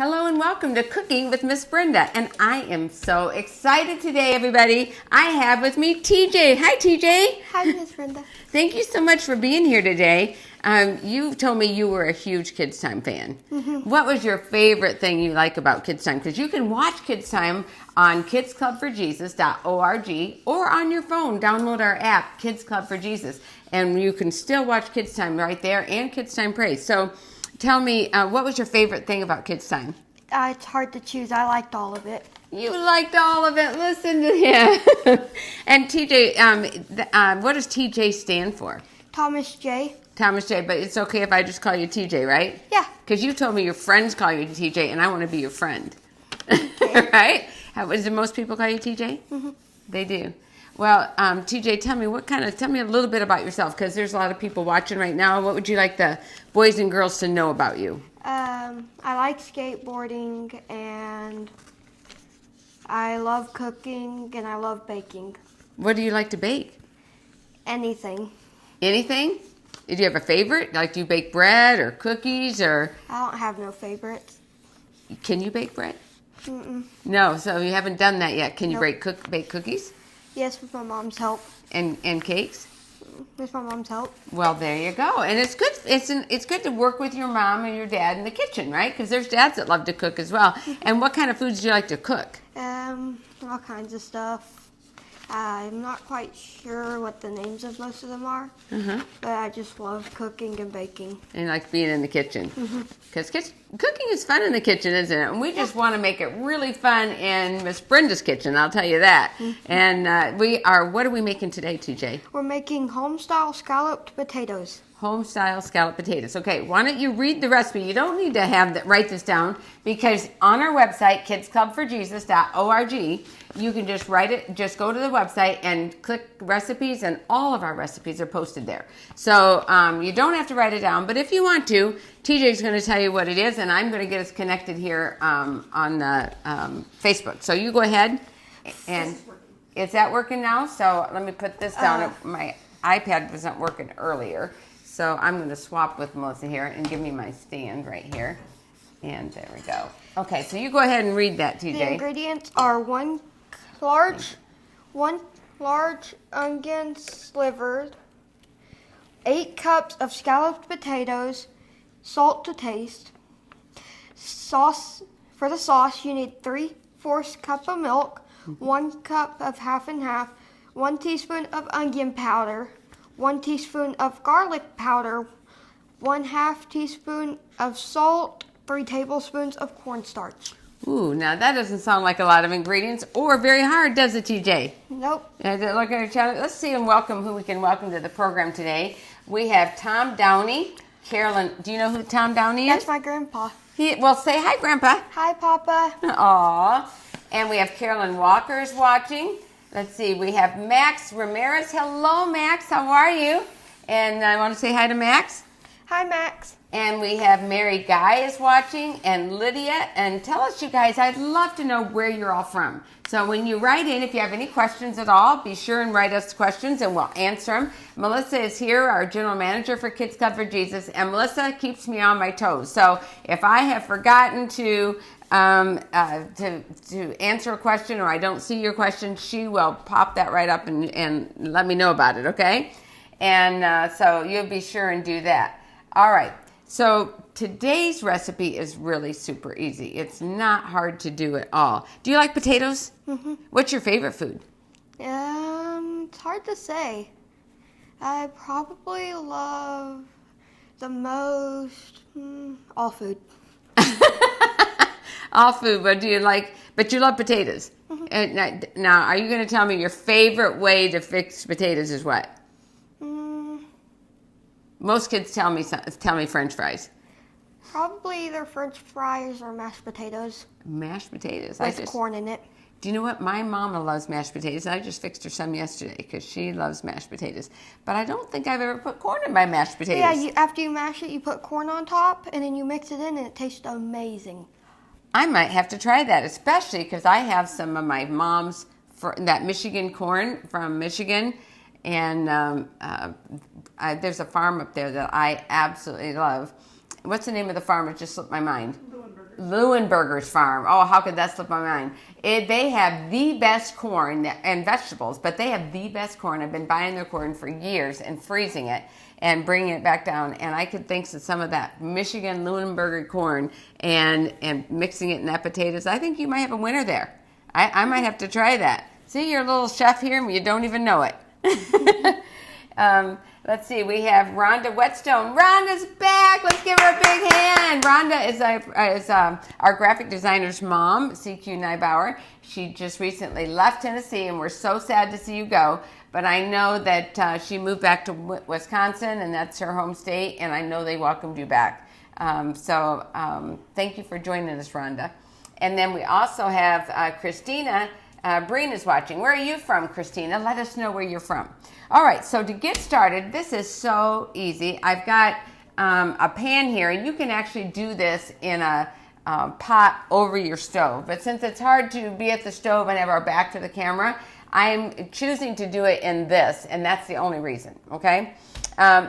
Hello and welcome to Cooking with Miss Brenda. And I am so excited today, everybody. I have with me TJ. Hi, TJ. Hi, Miss Brenda. Thank you so much for being here today. You told me you were a huge Kids Time fan. Mm-hmm. What was your favorite thing you like about Kids Time? Because you can watch Kids Time on kidsclubforjesus.org or on your phone. Download our app, Kids Club for Jesus. And you can still watch Kids Time right there and Kids Time Praise. So tell me, what was your favorite thing about Kids Time? It's hard to choose. I liked all of it. You liked all of it. Listen to him. And TJ, what does TJ stand for? Thomas J. Thomas J. But it's okay if I just call you TJ, right? Yeah. Because you told me your friends call you TJ, and I want to be your friend. Okay. Right? Do most people call you TJ? Mm-hmm. They do. Well, TJ, tell me a little bit about yourself, because there's a lot of people watching right now. What would you like the boys and girls to know about you? I like skateboarding, and I love cooking, and I love baking. What do you like to bake? Anything. Anything? Do you have a favorite? Like, do you bake bread or cookies or? I don't have no favorites. Can you bake bread? Mm-mm. No, so you haven't done that yet. Can you Nope. bake cookies? Yes, with my mom's help. And cakes? With my mom's help. Well, there you go. And it's good. It's good to work with your mom and your dad in the kitchen, right? Because there's dads that love to cook as well. And what kind of foods do you like to cook? All kinds of stuff. I'm not quite sure what the names of most of them are, but I just love cooking and baking. And like being in the kitchen. Because cooking is fun in the kitchen, isn't it? And we just want to make it really fun in Miss Brenda's kitchen, I'll tell you that. And what are we making today, TJ? We're making Homestyle Scalloped potatoes. Homestyle scalloped potatoes. Okay, why don't you read the recipe? You don't need to write this down, because on our website, kidsclubforjesus.org, you can just write it, just go to the website and click recipes, and all of our recipes are posted there. So you don't have to write it down, but if you want to, TJ's going to tell you what it is, and I'm going to get us connected here on the Facebook. So you go ahead, and is that working now? So let me put this down. My iPad wasn't working earlier. So I'm going to swap with Melissa here and give me my stand right here. And there we go. Okay, so you go ahead and read that, TJ. The ingredients are one large onion slivered, 8 cups of scalloped potatoes, salt to taste. Sauce, for the sauce, you need 3/4 cup of milk, 1 cup of half and half, 1 teaspoon of onion powder, 1 teaspoon of garlic powder, 1/2 teaspoon of salt, 3 tablespoons of cornstarch. Ooh, now that doesn't sound like a lot of ingredients or very hard, does it, TJ? Nope. Look at our channel. Let's see and who we can welcome to the program today. We have Tom Downey, Carolyn. Do you know who Tom Downey is? That's my grandpa. Well, say hi, Grandpa. Hi, Papa. Aw. And we have Carolyn Walker is watching. Let's see, we have Max Ramirez. Hello, Max. How are you? And I want to say hi to Max. Hi, Max. And we have Mary Guy is watching, and Lydia. And tell us, you guys, I'd love to know where you're all from. So when you write in, if you have any questions at all, be sure and write us questions, and we'll answer them. Melissa is here, our general manager for Kids Club for Jesus, and Melissa keeps me on my toes. So if I have forgotten to answer a question, or I don't see your question, she will pop that right up and let me know about it, okay? And so you'll be sure and do that. All right, so today's recipe is really super easy. It's not hard to do at all. Do you like potatoes? Mm-hmm. What's your favorite food? It's hard to say. I probably love the most all food. All food, but you love potatoes. Mm-hmm. And now, are you going to tell me your favorite way to fix potatoes is what? Most kids tell me French fries. Probably either French fries or mashed potatoes. Mashed potatoes. With corn in it. Do you know what? My mama loves mashed potatoes. I just fixed her some yesterday because she loves mashed potatoes. But I don't think I've ever put corn in my mashed potatoes. Yeah, after you mash it, you put corn on top, and then you mix it in, and it tastes amazing. I might have to try that, especially because I have some of my mom's that Michigan corn from Michigan. And there's a farm up there that I absolutely love. What's the name of the farm? It just slipped my mind. Leuenberger's farm. Oh, how could that slip my mind? They have the best corn and vegetables, but they have the best corn. I've been buying their corn for years and freezing it and bringing it back down. And I could think of some of that Michigan Leuenberger corn and mixing it in that potatoes. I think you might have a winner there. I might have to try that. See, you're a little chef here and you don't even know it. Let's see, we have Rhonda Whetstone. Rhonda's back. Let's give her a big hand. Rhonda is our graphic designer's mom, CQ Neibauer. She just recently left Tennessee, and we're so sad to see you go. But I know that she moved back to Wisconsin, and that's her home state, and I know they welcomed you back. Thank you for joining us, Rhonda. And then we also have Christina. Breen is watching. Where are you from, Christina? Let us know where you're from. All right, so to get started, this is so easy. I've got a pan here, and you can actually do this in a pot over your stove. But since it's hard to be at the stove and have our back to the camera, I'm choosing to do it in this, and that's the only reason, okay?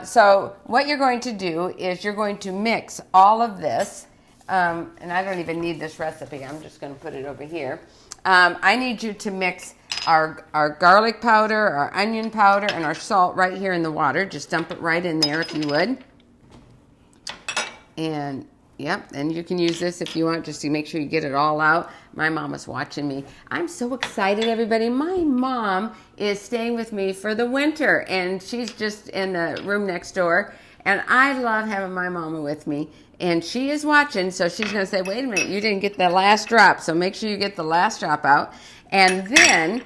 So what you're going to do is you're going to mix all of this, and I don't even need this recipe. I'm just going to put it over here. I need you to mix our garlic powder, our onion powder, and our salt right here in the water. Just dump it right in there if you would. And yep, and you can use this if you want, just to make sure you get it all out. My mom is watching me. I'm so excited, everybody. My mom is staying with me for the winter, and she's just in the room next door. And I love having my mama with me. And she is watching, so she's going to say, wait a minute, you didn't get the last drop. So make sure you get the last drop out. And then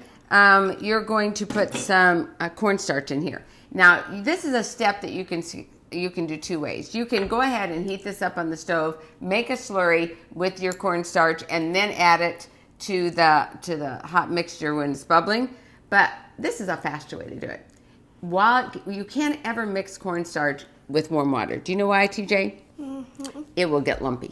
you're going to put some cornstarch in here. Now, this is a step that you can do two ways. You can go ahead and heat this up on the stove, make a slurry with your cornstarch, and then add it to the hot mixture when it's bubbling. But this is a faster way to do it. While you can't ever mix cornstarch with warm water. Do you know why, TJ? Mm-hmm. It will get lumpy.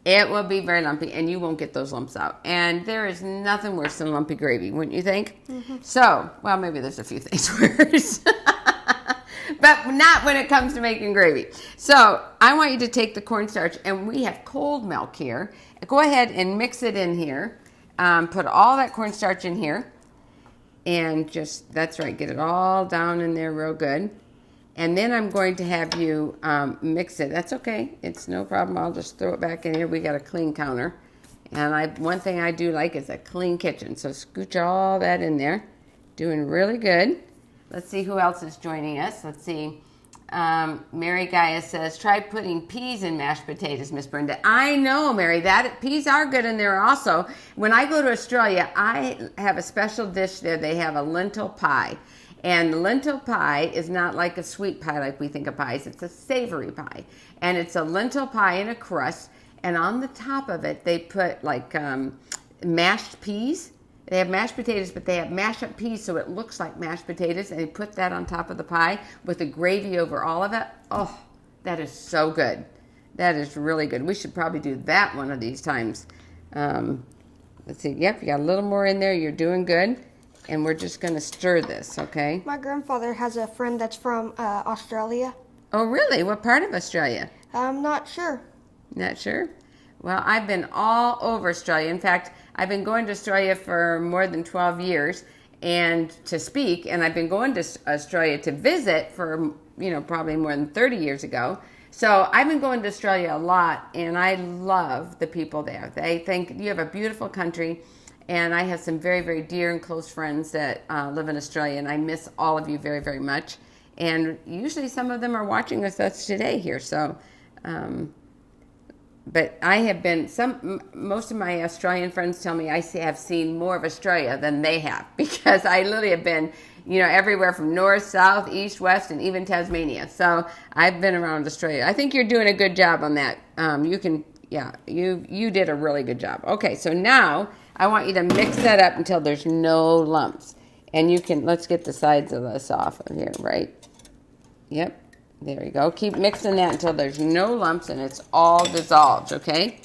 It will be very lumpy, and you won't get those lumps out. And there is nothing worse than lumpy gravy, wouldn't you think? Mm-hmm. So, well, maybe there's a few things worse. But not when it comes to making gravy. So, I want you to take the cornstarch, and we have cold milk here. Go ahead and mix it in here. Put all that cornstarch in here. And just, that's right, get it all down in there real good. And then I'm going to have you mix it. That's okay. It's no problem. I'll just throw it back in here. We got a clean counter. And one thing I do like is a clean kitchen. So scooch all that in there. Doing really good. Let's see who else is joining us. Let's see. Mary Gaia says, try putting peas in mashed potatoes, Miss Brenda. I know, Mary. Peas are good in there also. When I go to Australia, I have a special dish there. They have a lentil pie. And lentil pie is not like a sweet pie like we think of pies. It's a savory pie. And it's a lentil pie in a crust. And on the top of it, they put like mashed peas. They have mashed potatoes, but they have mashed up peas so it looks like mashed potatoes. And they put that on top of the pie with the gravy over all of it. Oh, that is so good. That is really good. We should probably do that one of these times. Let's see. Yep, you got a little more in there. You're doing good. And we're just going to stir this, okay? My grandfather has a friend that's from Australia. Oh, really? What part of Australia? I'm not sure. Not sure? Well, I've been all over Australia. In fact, I've been going to Australia for more than 12 years and to speak, and I've been going to Australia to visit for, probably more than 30 years ago. So I've been going to Australia a lot, and I love the people there. They think you have a beautiful country. And I have some very, very dear and close friends that live in Australia, and I miss all of you very, very much. And usually some of them are watching us today here. So, but I have been, most of my Australian friends tell me I have seen more of Australia than they have, because I literally have been, everywhere from north, south, east, west, and even Tasmania. So I've been around Australia. I think you're doing a good job on that. You did a really good job. Okay, so now I want you to mix that up until there's no lumps. And let's get the sides of this off of here, right? Yep, there you go. Keep mixing that until there's no lumps and it's all dissolved, okay?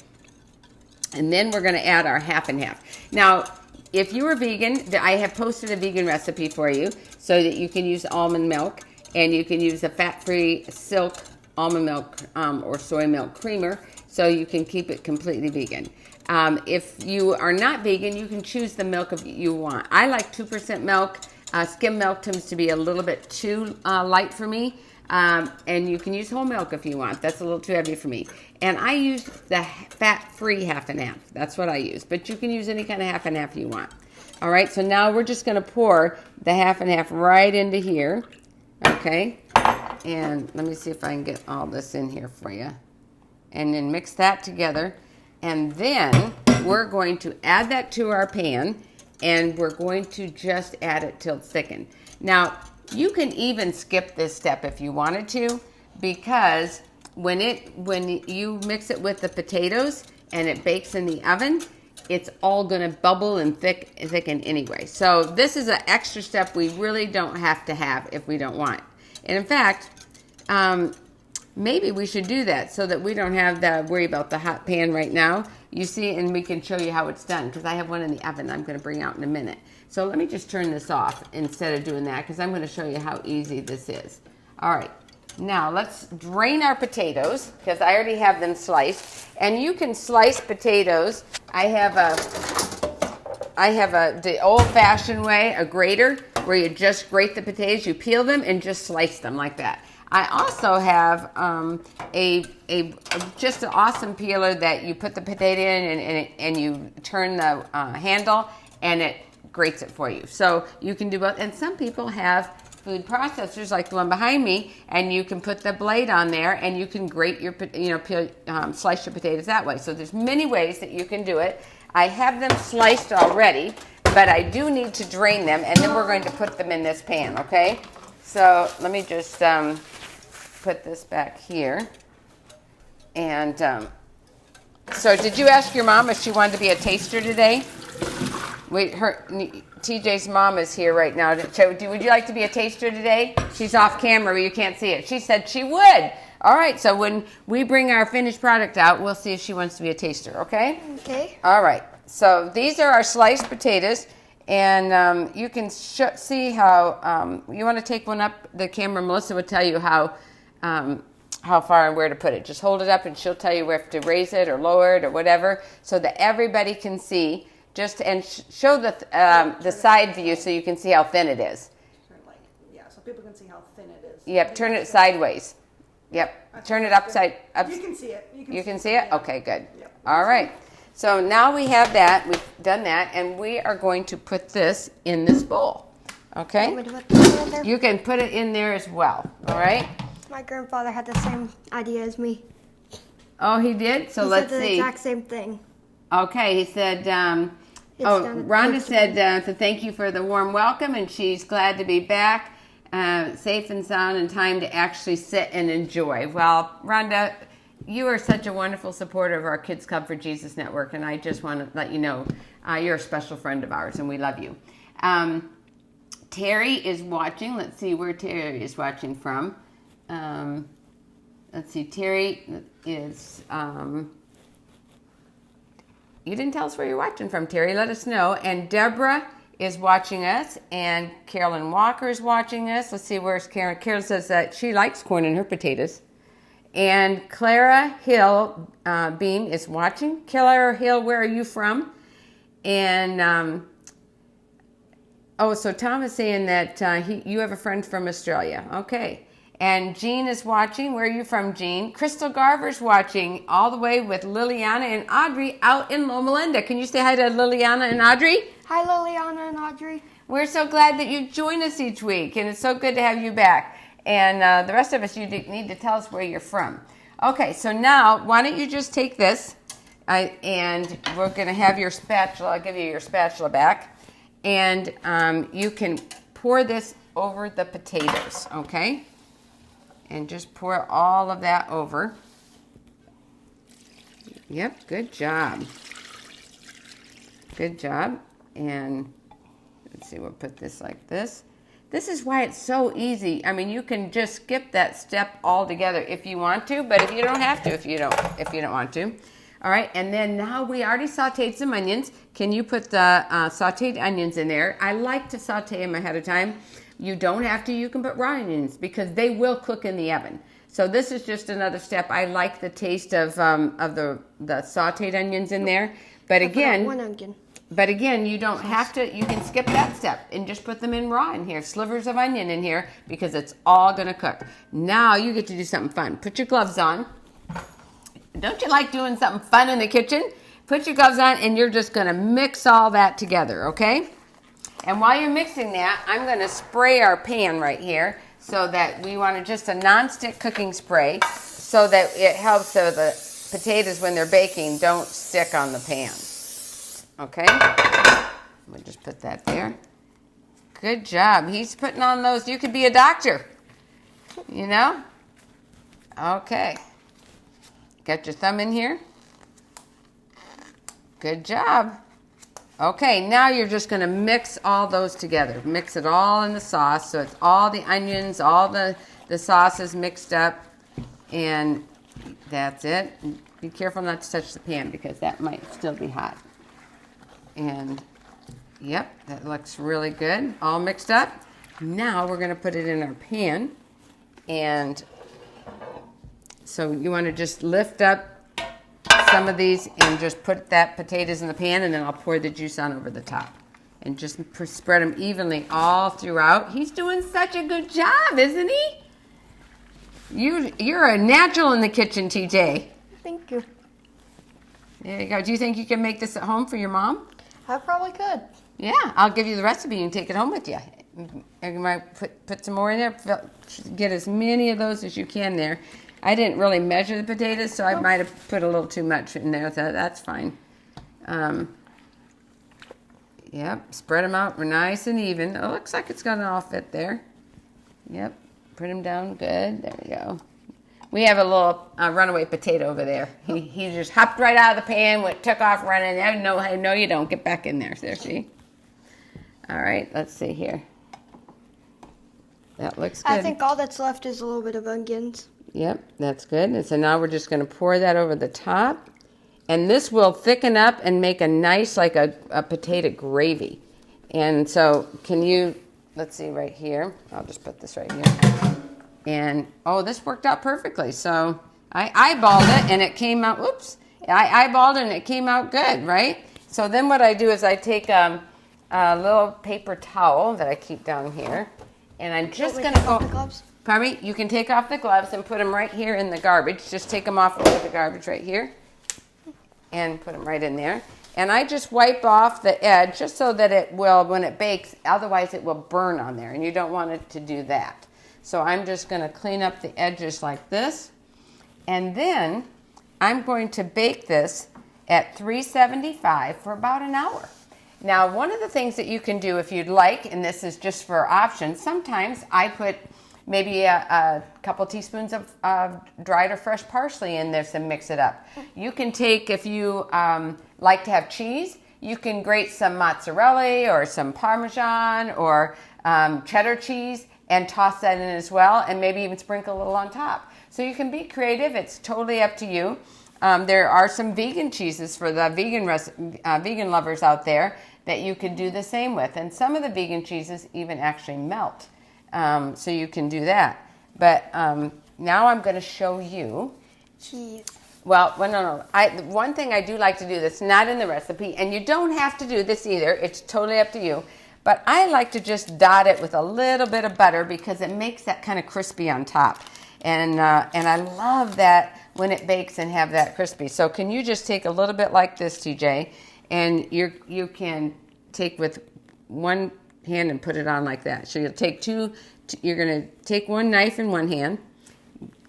And then we're going to add our half and half. Now, if you are vegan, I have posted a vegan recipe for you so that you can use almond milk, and you can use a fat-free silk almond milk or soy milk creamer. so you can keep it completely vegan. If you are not vegan, you can choose the milk you want. I like 2% milk. Skim milk tends to be a little bit too light for me. And you can use whole milk if you want. That's a little too heavy for me. And I use the fat-free half and half. That's what I use. But you can use any kind of half and half you want. All right, so now we're just going to pour the half and half right into here. Okay, and let me see if I can get all this in here for you. And then mix that together. And then we're going to add that to our pan, and we're going to just add it till it's thickened. Now, you can even skip this step if you wanted to, because when you mix it with the potatoes and it bakes in the oven, it's all going to bubble and thicken anyway. So this is an extra step we really don't have to have if we don't want. And in fact, maybe we should do that so that we don't have to worry about the hot pan right now. You see, and we can show you how it's done, because I have one in the oven I'm going to bring out in a minute. So let me just turn this off instead of doing that, because I'm going to show you how easy this is. All right, now let's drain our potatoes, because I already have them sliced. And you can slice potatoes. I have the old-fashioned way, a grater, where you just grate the potatoes. You peel them and just slice them like that. I also have just an awesome peeler that you put the potato in and you turn the handle and it grates it for you. So you can do both. And some people have food processors like the one behind me, and you can put the blade on there and you can grate your, slice your potatoes that way. So there's many ways that you can do it. I have them sliced already, but I do need to drain them, and then we're going to put them in this pan, okay? So let me just put this back here. And so did you ask your mom if she wanted to be a taster today? Wait, TJ's mom is here right now. Would you like to be a taster today? She's off camera, but you can't see it. She said she would. All right, so when we bring our finished product out, we'll see if she wants to be a taster, okay? Okay. All right, so these are our sliced potatoes, and you can see how, you want to take one up the camera. Melissa would tell you how far and where to put it. Just hold it up and she'll tell you where to raise it or lower it or whatever, so that everybody can see. And show the side view so you can see how thin it is. So people can see how thin it is. Yep, turn it sideways. Yep, turn it upside up. You can see it. You can see it? Yeah. Okay, good. Yep. All right. So now we have that. We've done that, and we are going to put this in this bowl. Okay? You can put it in there as well. All right? My grandfather had the same idea as me. Oh, he did? So let's see. He said the exact same thing. Okay, he said, Rhonda said, so thank you for the warm welcome, and she's glad to be back, safe and sound, in time to actually sit and enjoy. Well, Rhonda, you are such a wonderful supporter of our Kids Club for Jesus Network, and I just want to let you know you're a special friend of ours, and we love you. Terry is watching. Let's see where Terry is watching from. Let's see, Terry is... You didn't tell us where you're watching from, Terry. Let us know. And Deborah is watching us, and Carolyn Walker is watching us. Let's see, where's Karen? Carolyn says that she likes corn in her potatoes. And Clara Hill Beam is watching. Clara Hill, where are you from? And, so Tom is saying that you have a friend from Australia. Okay. And Jean is watching. Where are you from, Jean? Crystal Garver's watching all the way with Liliana and Audrey out in Loma Linda. Can you say hi to Liliana and Audrey? Hi, Liliana and Audrey. We're so glad that you join us each week, and it's so good to have you back. And the rest of us, you need to tell us where you're from. Okay, so now why don't you just take this, and we're going to have your spatula. I'll give you your spatula back. And you can pour this over the potatoes, okay? And just pour all of that over. Yep, good job. Good job. And let's see, we'll put this like this. This is why it's so easy. I mean, you can just skip that step altogether if you want to, but if you don't have to, if you don't want to. All right, and then now we already sauteed some onions. Can you put the sauteed onions in there? I like to saute them ahead of time. You don't have to. You can put raw onions because they will cook in the oven. So this is just another step. I like the taste of the sautéed onions in there. But again, one onion. But again, you don't have to, you can skip that step and just put them in raw in here, slivers of onion in here, because it's all gonna cook. Now you get to do something fun. Put your gloves on. Don't you like doing something fun in the kitchen? Put your gloves on and you're just gonna mix all that together, okay? And while you're mixing that, I'm gonna spray our pan right here so that we want just a non-stick cooking spray so that it helps so the potatoes when they're baking don't stick on the pan. Okay, we'll just put that there. Good job. He's putting on those. You could be a doctor, you know? Okay. Got your thumb in here? Good job. Okay, now you're just going to mix all those together. Mix it all in the sauce. So it's all the onions, all the sauces mixed up. And that's it. Be careful not to touch the pan because that might still be hot. And yep, that looks really good. All mixed up. Now we're going to put it in our pan. And so you want to just lift up some of these and just put that potatoes in the pan, and then I'll pour the juice on over the top. And just spread them evenly all throughout. He's doing such a good job, isn't he? You're a natural in the kitchen, TJ. Thank you. There you go. Do you think you can make this at home for your mom? I probably could. Yeah, I'll give you the recipe. You can take it home with you. You might put some more in there. Get as many of those as you can there. I didn't really measure the potatoes, so I might have put a little too much in there. So that's fine. Yep, spread them out nice and even. It looks like it's going to all fit there. Yep, put them down good. There we go. We have a little runaway potato over there. He just hopped right out of the pan, took off running. No, you don't. Get back in there. There, see? All right, let's see here. That looks good. I think all that's left is a little bit of onions. Yep, that's good. And so now we're just going to pour that over the top. And this will thicken up and make a nice, like a potato gravy. And so let's see right here. I'll just put this right here. And, oh, this worked out perfectly. So I eyeballed it and it came out, I eyeballed it and it came out good, right? So then what I do is I take a little paper towel that I keep down here. And I'm just going to go. Gloves? Pardon me? You can take off the gloves and put them right here in the garbage. Just take them off over the garbage right here. And put them right in there. And I just wipe off the edge just so that it will, when it bakes, otherwise it will burn on there. And you don't want it to do that. So I'm just going to clean up the edges like this. And then I'm going to bake this at 375 for about an hour. Now, one of the things that you can do if you'd like, and this is just for options, sometimes I put maybe a couple teaspoons of dried or fresh parsley in this and mix it up. You can take, if you like to have cheese, you can grate some mozzarella or some Parmesan or cheddar cheese and toss that in as well, and maybe even sprinkle a little on top. So you can be creative. It's totally up to you. There are some vegan cheeses for the vegan lovers out there that you could do the same with. And some of the vegan cheeses even actually melt. So you can do that. But now I'm going to show you. Cheese. Well, no. One thing I do like to do that's not in the recipe, and you don't have to do this either. It's totally up to you. But I like to just dot it with a little bit of butter because it makes that kind of crispy on top. And I love that when it bakes and have that crispy. So can you just take a little bit like this, TJ, and you can take with one hand and put it on like that. So you'll take you're going to take one knife in one hand,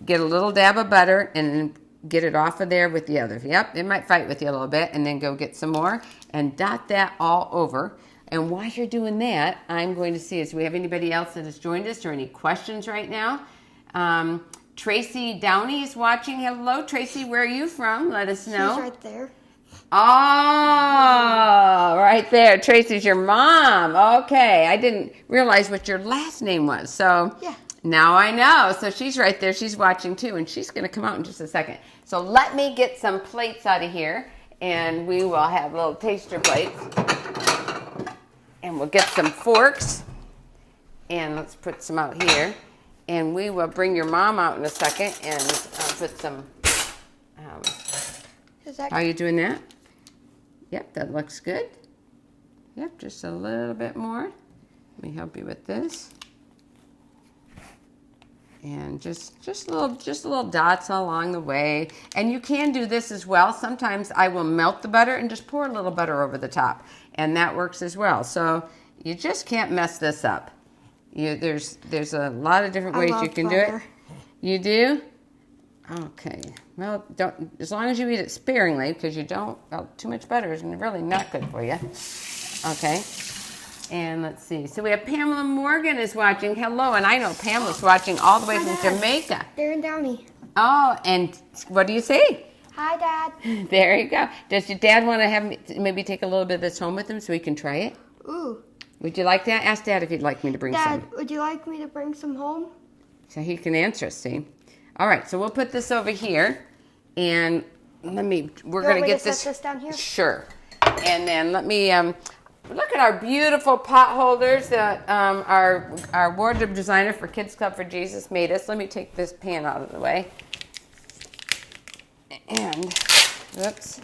get a little dab of butter, and get it off of there with the other. Yep, it might fight with you a little bit, and then go get some more and dot that all over. And while you're doing that, I'm going to see if we have anybody else that has joined us or any questions right now. Tracy Downey is watching. Hello, Tracy. Where are you from? Let us know. She's right there. Oh, right there. Tracy's your mom. Okay. I didn't realize what your last name was. So yeah. Now I know. So she's right there. She's watching too. And she's going to come out in just a second. So let me get some plates out of here. And we will have little taster plates. And we'll get some forks. And let's put some out here. And we will bring your mom out in a second and put some, Is that how are you doing that? Yep, that looks good. Yep, just a little bit more. Let me help you with this. And just little dots along the way. And you can do this as well. Sometimes I will melt the butter and just pour a little butter over the top. And that works as well. So you just can't mess this up. There's a lot of different ways you can do it. You do? Okay. Well, don't, as long as you eat it sparingly, because you don't, well, too much butter is really not good for you. Okay. And let's see. So we have Pamela Morgan is watching. Hello. And I know Pamela's watching all the way from Jamaica. Darren Downey. Oh, and what do you say? Hi, Dad. There you go. Does your dad want to have maybe take a little bit of this home with him so he can try it? Ooh. Would you like that? Ask Dad if he'd like me to bring some. Dad, would you like me to bring some home? So he can answer, see? All right, so we'll put this over here. And we're going to get this. Set this down here? Sure. And then let me, look at our beautiful pot holders that our wardrobe designer for Kids Club for Jesus made us. Let me take this pan out of the way. And, whoops.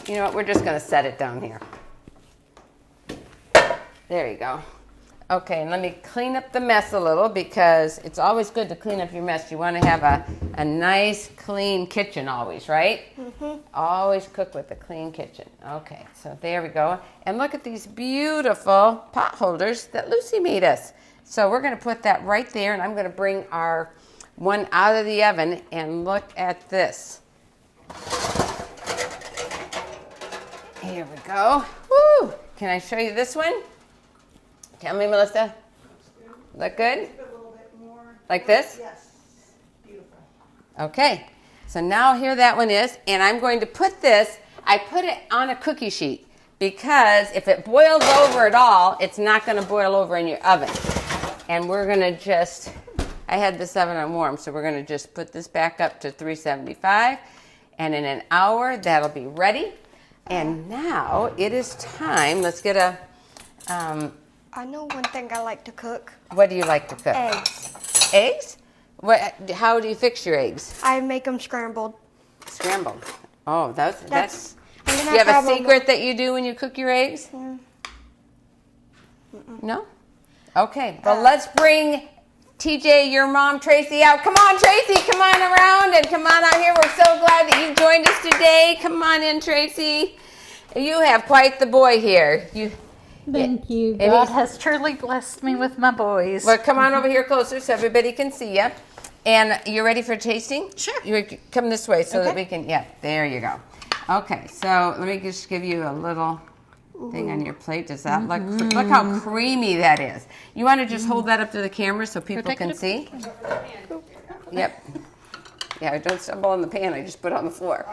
You know what, we're just going to set it down here. There you go. Okay, and let me clean up the mess a little because it's always good to clean up your mess. You want to have a nice, clean kitchen always, right? Mm-hmm. Always cook with a clean kitchen. Okay, so there we go. And look at these beautiful pot holders that Lucy made us. So we're going to put that right there, and I'm going to bring our one out of the oven and look at this. Here we go. Woo! Can I show you this one? Tell me, Melissa. Look good? A little bit more. Like this? Yes. Beautiful. Okay. So now here that one is, and I'm going to put this, I put it on a cookie sheet because if it boils over at all, it's not going to boil over in your oven. And we're going to just, I had this oven on warm, so we're going to just put this back up to 375, and in an hour, that'll be ready. And now it is time, let's get a, I know one thing I like to cook. what do you like to cook? Eggs. Eggs? How do you fix your eggs? I make them scrambled. Scrambled. Oh, that's. I'm Do gonna you have a grab 'em- secret that you do when you cook your eggs? No? Okay, well, let's bring TJ, your mom, Tracy, out. Come on, Tracy, come on around and come on out here. We're so glad that you joined us today. Come on in, Tracy. You have quite the boy here. Thank you. And God he's- has truly blessed me with my boys. Well, come on over here closer so everybody can see you. And you ready for tasting? Sure. You come this way so that Okay. we can, yeah, there you go. Okay, so let me just give you a little thing on your plate. Does that look how creamy that is? You want to just hold that up to the camera so people can see? Yep. Yeah, don't stumble on the pan I just put on the floor.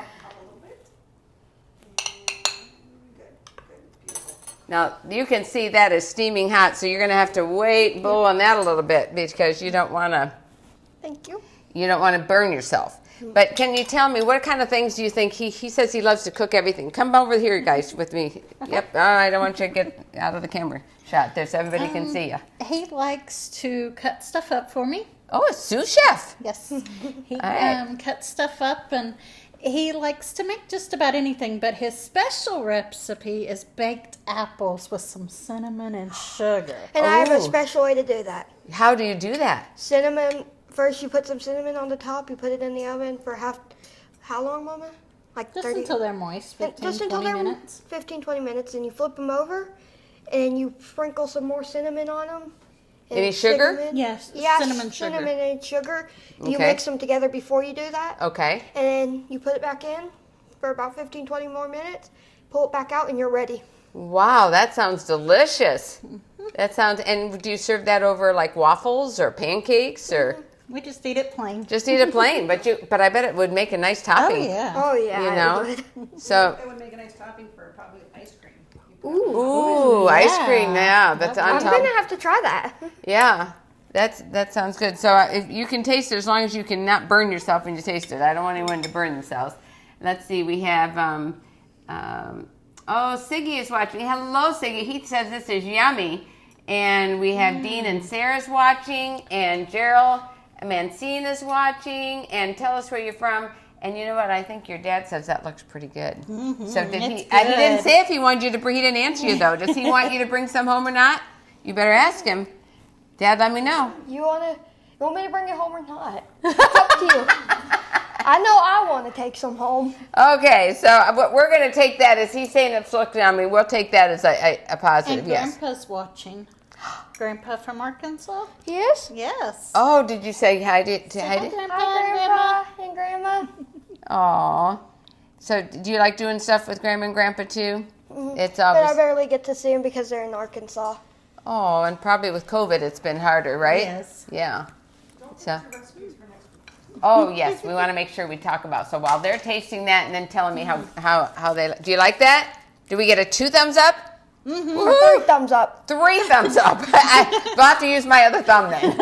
Now, you can see that is steaming hot, so you're going to have to blow on that a little bit because you don't want to Thank you. burn yourself. But can you tell me, what kind of things do you think, he says he loves to cook everything. Come over here, guys, with me. Yep, I don't want you to get out of the camera shot there so everybody can see you. He likes to cut stuff up for me. Oh, a sous chef. Yes. He right. cuts stuff up, and he likes to make just about anything, but his special recipe is baked apples with some cinnamon and sugar. And I have a Oh. special way to do that. How do you do that? Cinnamon. First, you put some cinnamon on the top. You put it in the oven for how long, Mama? Like Just 30 until they're moist, 15, just until 20 they're minutes. 15, 20 minutes, and you flip them over, and you sprinkle some more cinnamon on them. and Any stick sugar? 'em in. Yes, Yeah, cinnamon sugar. cinnamon and sugar. You Okay. mix them together before you do that, Okay. and then you put it back in for about 15, 20 more minutes. Pull it back out, and you're ready. Wow, that sounds delicious. That sounds, and do you serve that over like waffles or pancakes or We just eat it plain. just eat it plain? But I bet it would make a nice Oh, topping. yeah. Oh yeah, You it know? would. So, It would make a nice topping for probably ice cream. ooh, ice yeah. cream, yeah. That's on I'm top. gonna have to try that. Yeah, that sounds good. So if you can taste it as long as you can not burn yourself when you taste it. I don't want anyone to burn themselves. Let's see, we have, oh, Siggy is watching. Hello, Siggy. He says this is yummy. And we have Dean and Sarah's watching, and Gerald Mancina's watching, and tell us where you're from. And you know what? I think your dad says that looks pretty good. So did he? He didn't say if he wanted you to bring. He didn't answer you though. Does he want you to bring some home or not? You better ask him. Dad, let me know. You want me to bring it home or not? It's up to you. I know I want to take some home. Okay, so what we're going to take that as he's saying it's looking on me. We'll take that as a positive. And Yes. Grandpa's watching. Grandpa from Arkansas? Yes? Yes. Oh, did you say hi to Hi, Heidi? Grandpa Hi, Grandpa and Grandma. Aw. So do you like doing stuff with Grandma and Grandpa too? It's But I obvious. barely get to see them because they're in Arkansas. Oh, and probably with COVID it's been harder, right? Yes. Yeah. Don't So. forget your recipes for next week. Oh yes, we want to make sure we talk about. So while they're tasting that and then telling me how they do you like that? Do we get a 2 thumbs up? Or Woohoo! 3 thumbs up. 3 thumbs up. I'll have to use my other thumb then.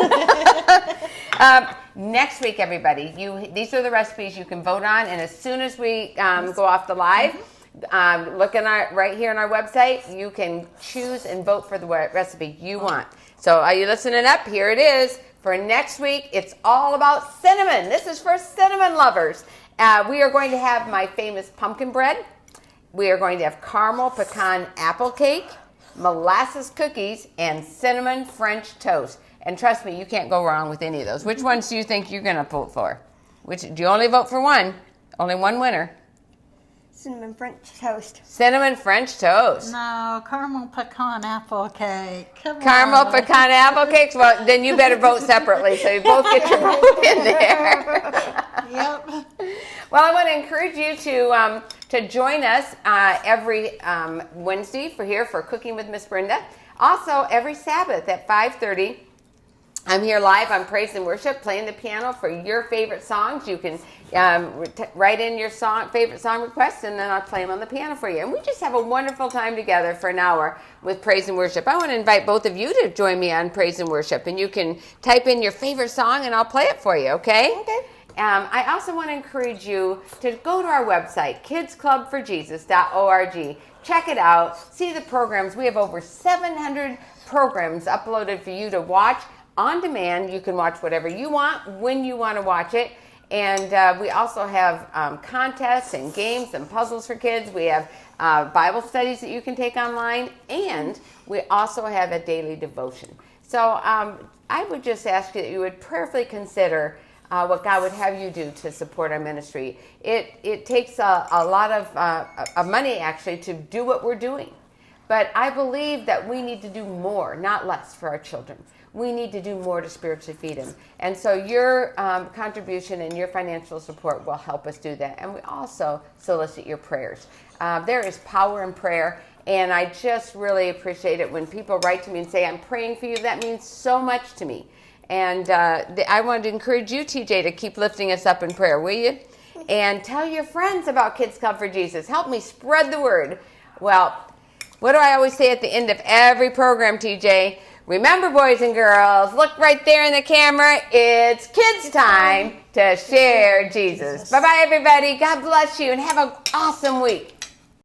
Next week, everybody, these are the recipes you can vote on, and as soon as we go off the live, look right here on our website, you can choose and vote for the recipe you want. So are you listening up? Here it is. For next week, it's all about cinnamon. This is for cinnamon lovers. We are going to have my famous pumpkin bread. We are going to have caramel pecan apple cake, molasses cookies, and cinnamon French toast. And trust me, you can't go wrong with any of those. Which ones do you think you're going to vote for? Do you only vote for one? Only one winner. Cinnamon French toast. Cinnamon French toast. No, caramel pecan apple cake. Come Caramel on. pecan apple cakes? Well, then you better vote separately so you both get your vote in there. Yep. Well, I want to encourage you to join us every Wednesday for Cooking with Miss Brenda. Also, every Sabbath at 5:30. I'm here live on Praise and Worship, playing the piano for your favorite songs. You can write in your favorite song requests, and then I'll play them on the piano for you. And we just have a wonderful time together for an hour with Praise and Worship. I want to invite both of you to join me on Praise and Worship, and you can type in your favorite song, and I'll play it for you, okay? Okay. I also want to encourage you to go to our website, kidsclubforjesus.org. Check it out. See the programs. We have over 700 programs uploaded for you to watch on demand. You can watch whatever you want, when you want to watch it. And we also have contests and games and puzzles for kids. We have Bible studies that you can take online. And we also have a daily devotion. So I would just ask you that you would prayerfully consider what God would have you do to support our ministry. It takes a lot of money, actually, to do what we're doing. But I believe that we need to do more, not less, for our children. We need to do more to spiritually feed them. And so your contribution and your financial support will help us do that. And we also solicit your prayers. There is power in prayer. And I just really appreciate it when people write to me and say, I'm praying for you. That means so much to me. And I wanted to encourage you, TJ, to keep lifting us up in prayer, will you? And tell your friends about Kids Club for Jesus. Help me spread the word. Well, what do I always say at the end of every program, TJ? Remember, boys and girls, look right there in the camera. It's kids' time to share Jesus. Bye-bye, everybody. God bless you, and have an awesome week.